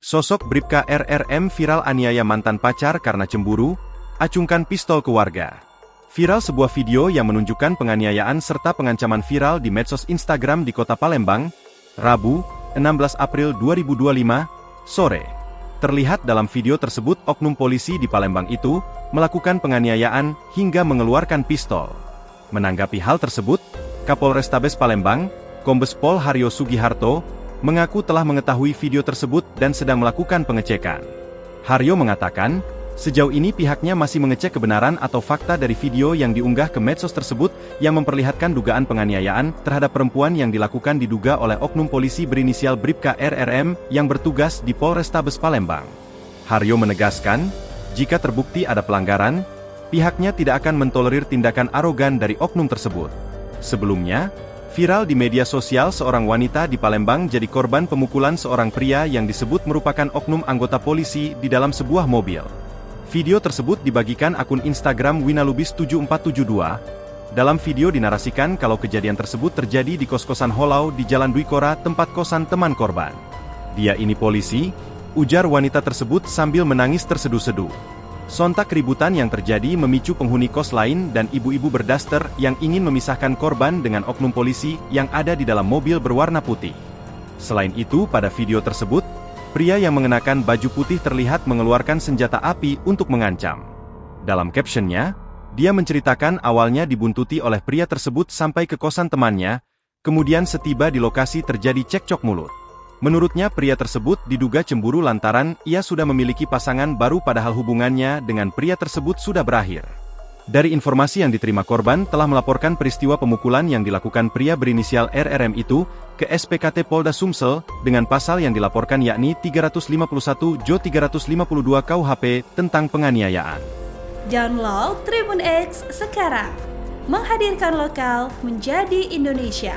Sosok Bribka RRM viral aniaya mantan pacar karena cemburu, acungkan pistol ke warga. Viral sebuah video yang menunjukkan penganiayaan serta pengancaman viral di medsos Instagram di kota Palembang, Rabu, 16 April 2025, sore. Terlihat dalam video tersebut oknum polisi di Palembang itu melakukan penganiayaan hingga mengeluarkan pistol. Menanggapi hal tersebut, Kapolrestabes Palembang, Kombes Pol Haryo Sugiharto, mengaku telah mengetahui video tersebut dan sedang melakukan pengecekan. Haryo mengatakan, sejauh ini pihaknya masih mengecek kebenaran atau fakta dari video yang diunggah ke medsos tersebut yang memperlihatkan dugaan penganiayaan terhadap perempuan yang dilakukan diduga oleh oknum polisi berinisial Bribka RRM yang bertugas di Polrestabes Palembang. Haryo menegaskan, jika terbukti ada pelanggaran, pihaknya tidak akan mentolerir tindakan arogan dari oknum tersebut. Sebelumnya, viral di media sosial seorang wanita di Palembang jadi korban pemukulan seorang pria yang disebut merupakan oknum anggota polisi di dalam sebuah mobil. Video tersebut dibagikan akun Instagram Winalubis7472. Dalam video dinarasikan kalau kejadian tersebut terjadi di kos-kosan Holau di Jalan Dwi Kora, tempat kosan teman korban. "Dia ini polisi," ujar wanita tersebut sambil menangis terseduh-seduh. Sontak keributan yang terjadi memicu penghuni kos lain dan ibu-ibu berdaster yang ingin memisahkan korban dengan oknum polisi yang ada di dalam mobil berwarna putih. Selain itu, pada video tersebut, pria yang mengenakan baju putih terlihat mengeluarkan senjata api untuk mengancam. Dalam captionnya, dia menceritakan awalnya dibuntuti oleh pria tersebut sampai ke kosan temannya, kemudian setiba di lokasi terjadi cekcok mulut. Menurutnya pria tersebut diduga cemburu lantaran ia sudah memiliki pasangan baru padahal hubungannya dengan pria tersebut sudah berakhir. Dari informasi yang diterima korban telah melaporkan peristiwa pemukulan yang dilakukan pria berinisial RRM itu ke SPKT Polda Sumsel dengan pasal yang dilaporkan yakni 351 Jo 352 KUHP tentang penganiayaan. Download Tribun X sekarang, menghadirkan lokal menjadi Indonesia.